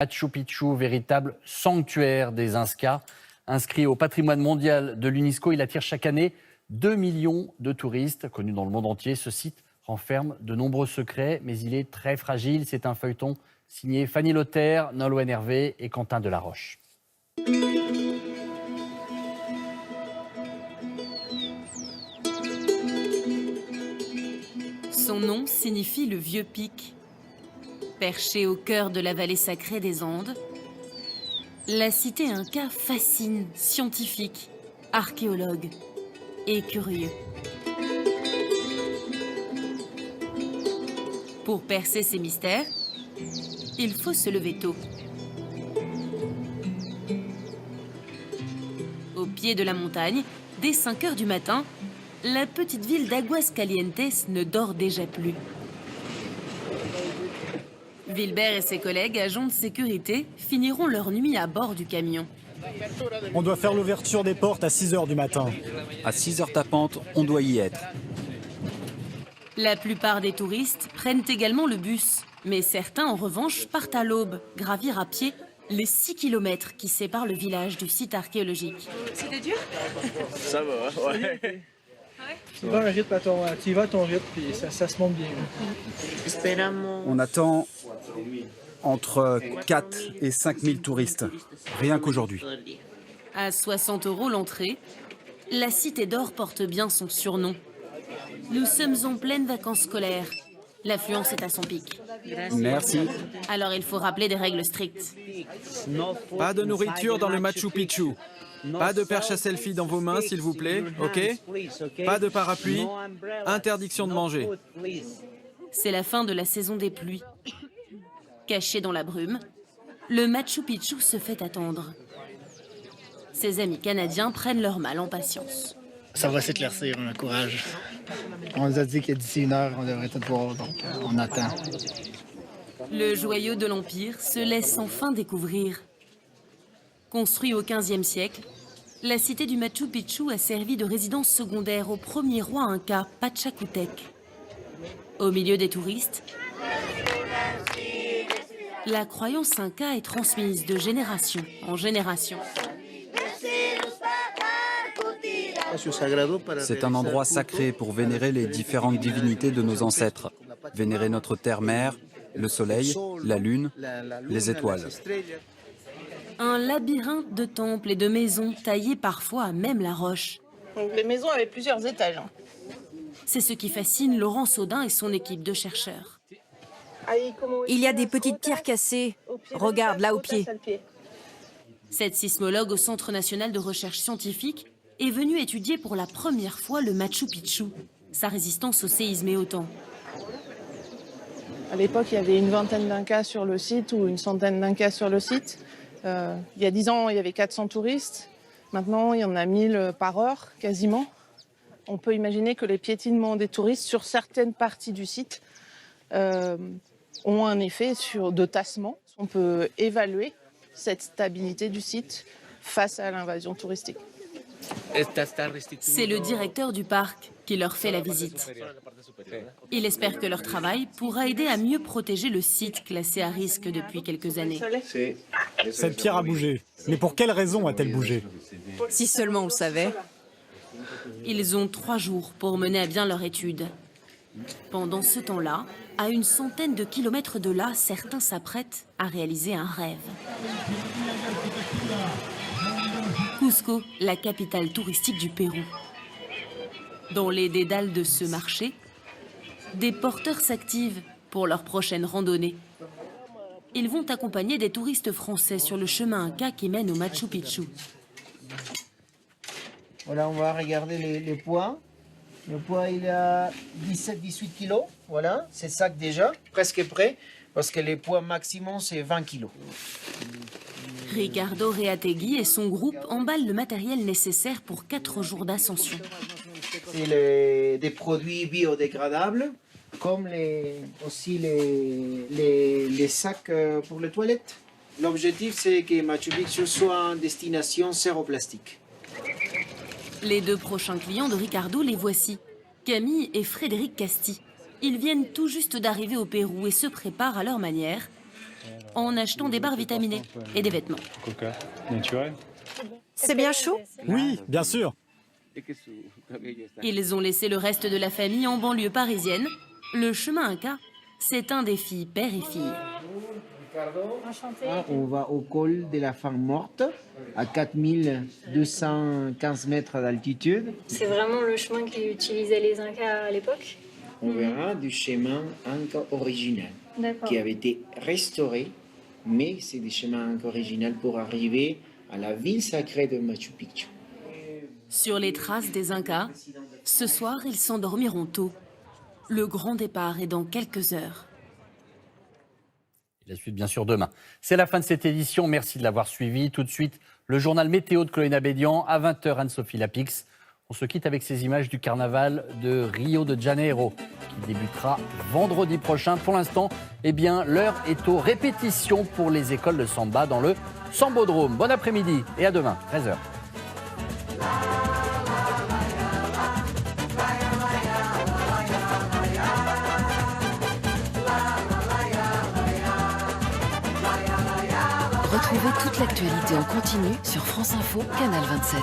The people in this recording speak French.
Machu Picchu, véritable sanctuaire des Incas. Inscrit au patrimoine mondial de l'UNESCO, il attire chaque année 2 millions de touristes connus dans le monde entier. Ce site renferme de nombreux secrets, mais il est très fragile. C'est un feuilleton signé Fanny Lothaire, Nolwenn Hervé et Quentin Delaroche. Son nom signifie le vieux pic. Perché au cœur de la vallée sacrée des Andes, la cité Inca fascine scientifiques, archéologues et curieux. Pour percer ces mystères, il faut se lever tôt. Au pied de la montagne, dès 5 heures du matin, la petite ville d'Aguascalientes ne dort déjà plus. Wilbert et ses collègues, agents de sécurité, finiront leur nuit à bord du camion. On doit faire l'ouverture des portes à 6 h du matin. À 6 h tapante, on doit y être. La plupart des touristes prennent également le bus. Mais certains, en revanche, partent à l'aube, gravir à pied les 6 km qui séparent le village du site archéologique. C'était dur? Ça va, ouais. Tu vas un rythme à tu y vas à ton rythme, puis ça se monte bien. On attend entre 4 et 5 000 touristes, rien qu'aujourd'hui. À 60 € l'entrée, la Cité d'Or porte bien son surnom. Nous sommes en pleine vacances scolaires. L'affluence est à son pic. Merci. Alors il faut rappeler des règles strictes. Pas de nourriture dans le Machu Picchu. Pas de perche à selfie dans vos mains, s'il vous plaît, ok? Pas de parapluie. Interdiction de manger. C'est la fin de la saison des pluies. Caché dans la brume, le Machu Picchu se fait attendre. Ses amis canadiens prennent leur mal en patience. Ça va s'éclaircir, on a courage. On nous a dit que d'ici 1 heure, on devrait tout voir, donc on attend. Le joyau de l'Empire se laisse enfin découvrir. Construit au XVe siècle, la cité du Machu Picchu a servi de résidence secondaire au premier roi inca Pachacutec. Au milieu des touristes, la croyance inca est transmise de génération en génération. C'est un endroit sacré pour vénérer les différentes divinités de nos ancêtres. Vénérer notre terre-mère, le soleil, la lune, les étoiles. Un labyrinthe de temples et de maisons taillés parfois à même la roche. Donc, les maisons avaient plusieurs étages. C'est ce qui fascine Laurent Saudin et son équipe de chercheurs. Il y a des petites pierres cassées. Regarde, là au pied. Cette sismologue au Centre national de recherche scientifique est venue étudier pour la première fois le Machu Picchu, sa résistance au séisme et au temps. À l'époque, il y avait une vingtaine d'Incas sur le site ou une centaine d'Incas sur le site. Il y a 10 ans, il y avait 400 touristes. Maintenant, il y en a 1000 par heure, quasiment. On peut imaginer que les piétinements des touristes sur certaines parties du site ont un effet de tassement. On peut évaluer cette stabilité du site face à l'invasion touristique. C'est le directeur du parc qui leur fait la visite. Il espère que leur travail pourra aider à mieux protéger le site classé à risque depuis quelques années. Cette pierre a bougé. Mais pour quelle raison a-t-elle bougé? Si seulement on le savait. Ils ont 3 jours pour mener à bien leur étude. Pendant ce temps-là, à une centaine de kilomètres de là, certains s'apprêtent à réaliser un rêve. Cusco, la capitale touristique du Pérou. Dans les dédales de ce marché, des porteurs s'activent pour leur prochaine randonnée. Ils vont accompagner des touristes français sur le chemin Inca qui mène au Machu Picchu. Voilà, on va regarder les poids. Le poids, il a 17-18 kilos. Voilà, c'est sac déjà, presque prêt, parce que les poids maximum, c'est 20 kilos. Ricardo Reategui et son groupe emballent le matériel nécessaire pour 4 jours d'ascension. C'est des produits biodégradables, comme aussi les sacs pour les toilettes. L'objectif, c'est que Machu Picchu soit une destination zéro plastique. Les 2 prochains clients de Ricardo, les voici. Camille et Frédéric Casti. Ils viennent tout juste d'arriver au Pérou et se préparent à leur manière en achetant des barres vitaminées et des vêtements. C'est bien chaud? Oui, bien sûr. Ils ont laissé le reste de la famille en banlieue parisienne. Le chemin Inca, c'est un défi père et fille. On va au col de la femme morte, à 4215 mètres d'altitude. C'est vraiment le chemin qu'utilisaient les Incas à l'époque? On verra du chemin Inca original, qui avait été restauré, mais c'est des chemins Inca original pour arriver à la ville sacrée de Machu Picchu. Sur les traces des Incas, ce soir, ils s'endormiront tôt. Le grand départ est dans quelques heures. La suite, bien sûr, demain. C'est la fin de cette édition. Merci de l'avoir suivi. Tout de suite, le journal météo de Chloé Nabédian. À 20h, Anne-Sophie Lapix. On se quitte avec ces images du carnaval de Rio de Janeiro, qui débutera vendredi prochain. Pour l'instant, eh bien, l'heure est aux répétitions pour les écoles de samba dans le Sambodrome. Bon après-midi et à demain, 13h. Retrouvez toute l'actualité en continu sur France Info, Canal 27.